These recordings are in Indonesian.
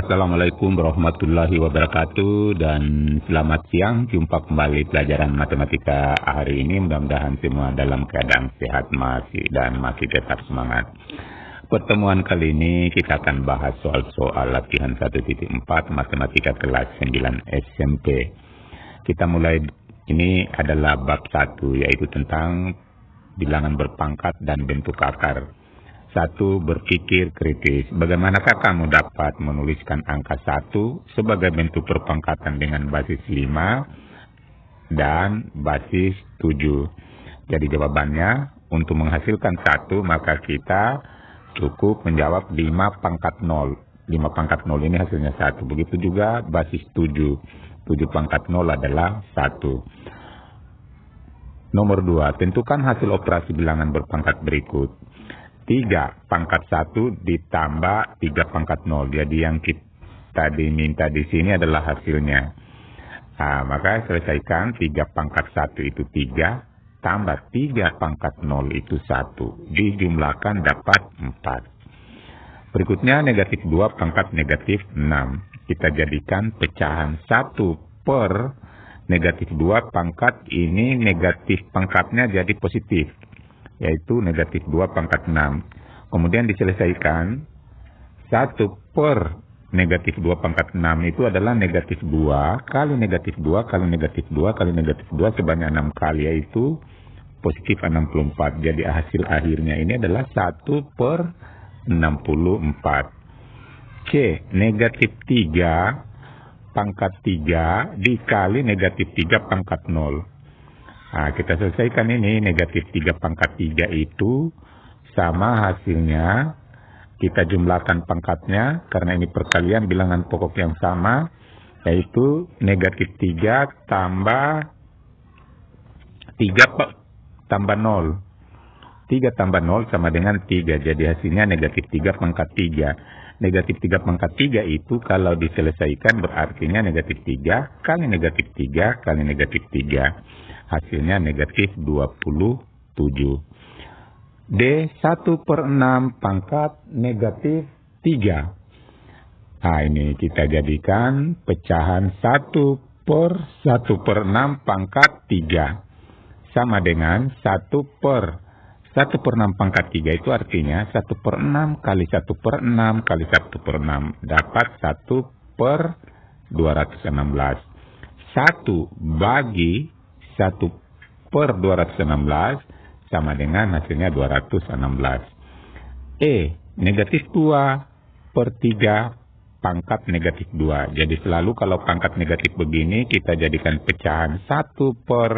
Assalamualaikum warahmatullahi wabarakatuh dan selamat siang. Jumpa kembali pelajaran matematika hari ini. Mudah-mudahan semua dalam keadaan sehat masih tetap semangat. Pertemuan kali ini kita akan bahas soal-soal latihan 1.4 matematika kelas 9 SMP. Kita mulai, ini adalah bab 1 yaitu tentang bilangan berpangkat dan bentuk akar. 1. Berpikir kritis. Bagaimanakah kamu dapat menuliskan angka 1 sebagai bentuk perpangkatan dengan basis 5 dan basis 7? Jadi jawabannya, untuk menghasilkan 1 maka kita cukup menjawab 5 pangkat 0. 5 pangkat 0 ini hasilnya 1. Begitu juga basis 7. 7 pangkat 0 adalah 1. Nomor 2. Tentukan hasil operasi bilangan berpangkat berikut. 3 pangkat 1 ditambah 3 pangkat 0. Jadi yang kita diminta di sini adalah hasilnya. Maka selesaikan 3 pangkat 1 itu 3, tambah 3 pangkat 0 itu 1. Dijumlahkan dapat 4. Berikutnya negatif 2 pangkat negatif 6. Kita jadikan pecahan 1 per negatif 2 pangkat ini negatif pangkatnya jadi positif, yaitu negatif 2 pangkat 6. Kemudian diselesaikan 1 per negatif 2 pangkat 6 itu adalah negatif 2 kali negatif 2 kali negatif 2 kali negatif 2 sebanyak 6 kali, yaitu positif 64. Jadi hasil akhirnya ini adalah 1 per 64. C. Negatif 3 pangkat 3 dikali negatif 3 pangkat 0. Kita selesaikan ini. Negatif 3 pangkat 3 itu sama hasilnya. Kita jumlahkan pangkatnya karena ini perkalian bilangan pokok yang sama, yaitu negatif 3 tambah 3 tambah 0. 3 tambah 0 sama dengan 3. Jadi hasilnya negatif 3 pangkat 3. Negatif 3 pangkat 3 itu kalau diselesaikan berartinya negatif 3 kali negatif 3 kali negatif 3. Hasilnya negatif 27. D. 1 per 6 pangkat negatif 3. Ini kita jadikan pecahan 1 per 1 per 6 pangkat 3. Sama dengan 1 per 1 per 6 pangkat 3 itu artinya 1 per 6 kali 1 per 6 kali 1 per 6. Dapat 1 per 216. 1 bagi 1 per 216 sama dengan hasilnya 216. E. Negatif 2 per 3 pangkat negatif 2. Jadi selalu kalau pangkat negatif begini kita jadikan pecahan 1 per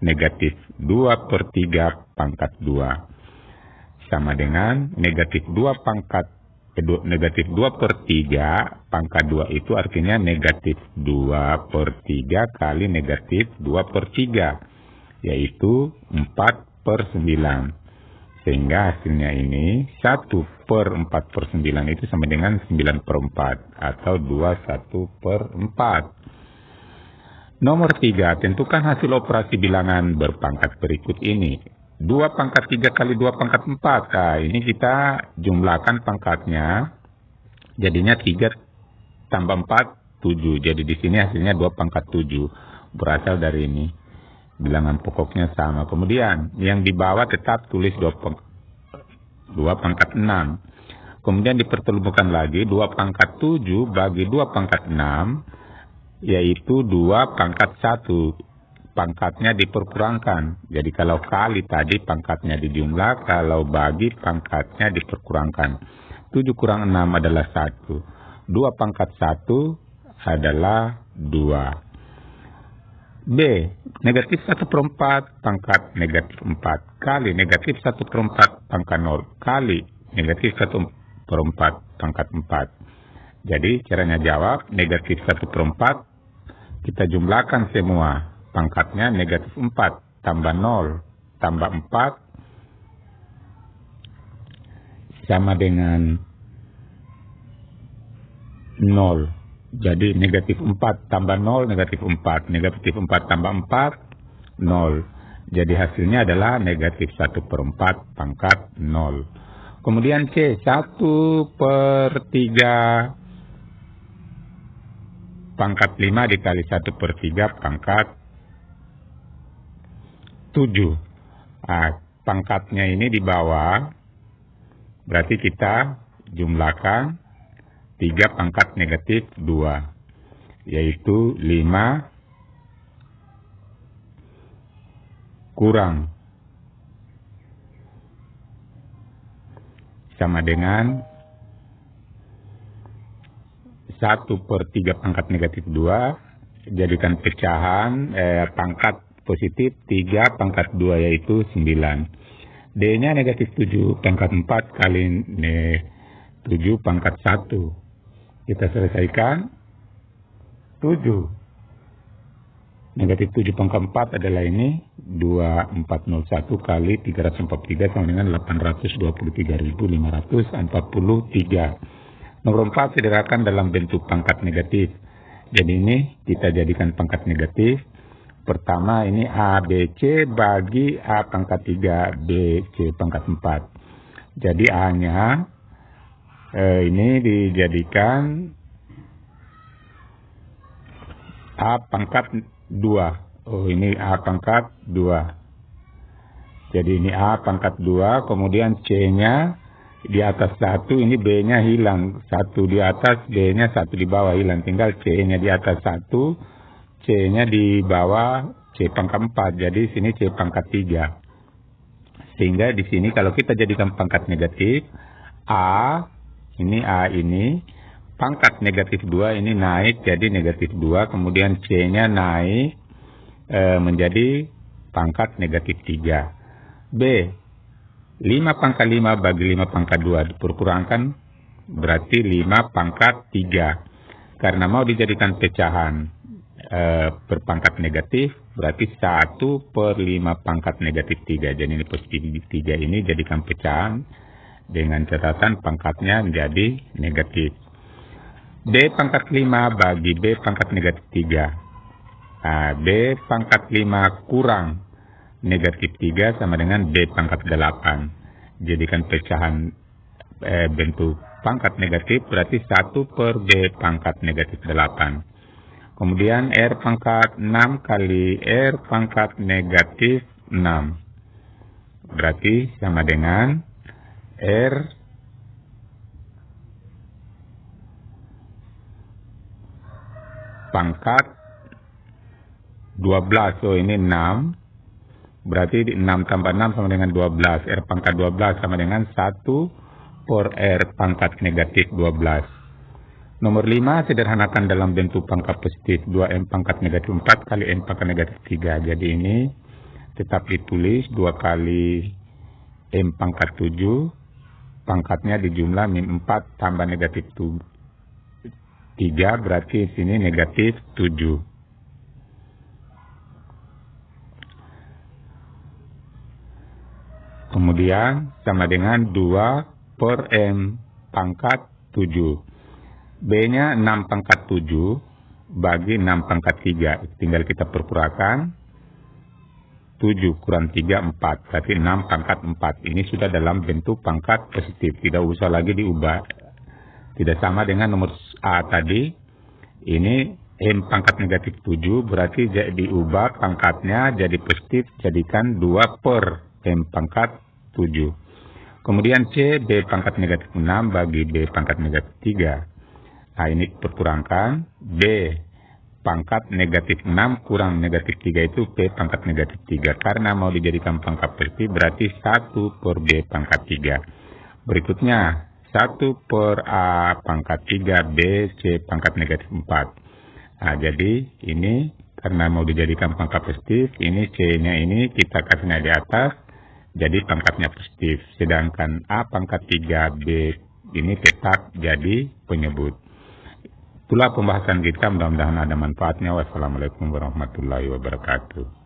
negatif 2 per 3 pangkat 2. Sama dengan negatif 2 pangkat negatif 2 per 3 pangkat 2 itu artinya negatif 2 per 3 kali negatif 2 per 3, yaitu 4 per 9. Sehingga hasilnya ini 1 per 4 per 9 itu sama dengan 9 per 4 atau 21 per 4. Nomor 3. Tentukan hasil operasi bilangan berpangkat berikut ini. 2 pangkat 3 kali 2 pangkat 4. Ini kita jumlahkan pangkatnya. Jadinya 3 tambah 4, 7. Jadi di sini hasilnya 2 pangkat 7. Berasal dari ini. Bilangan pokoknya sama. Kemudian yang di bawah tetap tulis 2 pangkat 6. Kemudian dipertemukan lagi 2 pangkat 7 bagi 2 pangkat 6. Yaitu 2 pangkat 1. Pangkatnya diperkurangkan. Jadi kalau kali tadi pangkatnya dijumlah, kalau bagi pangkatnya diperkurangkan. 7 kurang 6 adalah 1. 2 pangkat 1 adalah 2. B. Negatif 1 per 4 pangkat negatif 4 kali negatif 1 per 4 pangkat 0 kali negatif 1 per 4 pangkat 4. Jadi caranya jawab negatif 1 per 4. Kita jumlahkan semua. Pangkatnya negatif 4 tambah 0 tambah 4 sama dengan 0. Jadi negatif 4 tambah 0 negatif 4. Negatif 4 tambah 4 0. Jadi hasilnya adalah negatif 1 per 4 pangkat 0. Kemudian C. 1 per 3 pangkat 5 dikali 1/3 pangkat 7. Nah, pangkatnya ini di bawah, berarti kita jumlahkan 3 pangkat negatif 2, yaitu 5 kurang sama dengan 1/3 pangkat negatif 2, jadikan pecahan pangkat positif 3 pangkat 2 yaitu 9. D-nya negatif 7 pangkat 4 kali 7 pangkat 1. Kita selesaikan. 7. Negatif 7 pangkat 4 adalah ini. 2401 kali 343 sama dengan 823.543. Nomor 4 sederhanakan dalam bentuk pangkat negatif. Jadi ini kita jadikan pangkat negatif. Pertama ini A, B, C bagi A pangkat 3, B, C pangkat 4. Jadi A-nya ini dijadikan A pangkat 2. Oh, ini A pangkat 2. Jadi ini A pangkat 2, kemudian C-nya di atas 1, ini B-nya hilang. 1 di atas, B-nya 1 di bawah hilang. Tinggal C-nya di atas 1. C-nya di bawah, C pangkat 4. Jadi sini C pangkat 3. Sehingga di sini kalau kita jadikan pangkat negatif, A ini pangkat negatif 2 ini naik jadi negatif 2. Kemudian C-nya naik menjadi pangkat negatif 3. B, 5 pangkat 5 bagi 5 pangkat 2 diperkurangkan berarti 5 pangkat 3. Karena mau dijadikan pecahan berpangkat negatif berarti 1/5 pangkat negatif 3. Jadi ini positif 3 ini jadikan pecahan dengan catatan pangkatnya menjadi negatif. D pangkat 5 bagi B pangkat negatif 3. Nah, B pangkat 5 kurang negatif 3 sama dengan B pangkat 8. Jadikan pecahan bentuk pangkat negatif berarti 1/B pangkat negatif 8. Kemudian R pangkat 6 kali R pangkat negatif 6. Berarti sama dengan R pangkat 12. So ini 6. Berarti 6 tambah 6 sama dengan 12. R pangkat 12 sama dengan 1/R pangkat negatif 12. Nomor 5 sederhanakan dalam bentuk pangkat positif 2M pangkat negatif 4 kali M pangkat negatif 3. Jadi ini tetap ditulis 2 kali M pangkat 7. Pangkatnya dijumlah min 4 tambah negatif 3. Berarti di sini negatif 7. Kemudian sama dengan 2/M pangkat 7. B-nya 6 pangkat 7 bagi 6 pangkat 3. Tinggal kita perkurakan. 7 kurang 3, 4. Berarti 6 pangkat 4. Ini sudah dalam bentuk pangkat positif. Tidak usah lagi diubah. Tidak sama dengan nomor A tadi. Ini M pangkat negatif 7. Berarti diubah pangkatnya jadi positif. Jadikan 2/M pangkat 7. Kemudian C, B pangkat negatif 6 bagi B pangkat negatif 3. Nah, ini perkurangkan. B pangkat negatif 6 kurang negatif 3 itu P pangkat negatif 3. Karena mau dijadikan pangkat positif berarti 1/B pangkat 3. Berikutnya 1/A pangkat 3 B C pangkat negatif 4. Nah, jadi ini karena mau dijadikan pangkat positif, ini C-nya ini kita kasihnya di atas, jadi pangkatnya positif. Sedangkan A pangkat 3 B ini tetap jadi penyebut. Itulah pembahasan kita, mudah-mudahan ada manfaatnya. Wassalamualaikum warahmatullahi wabarakatuh.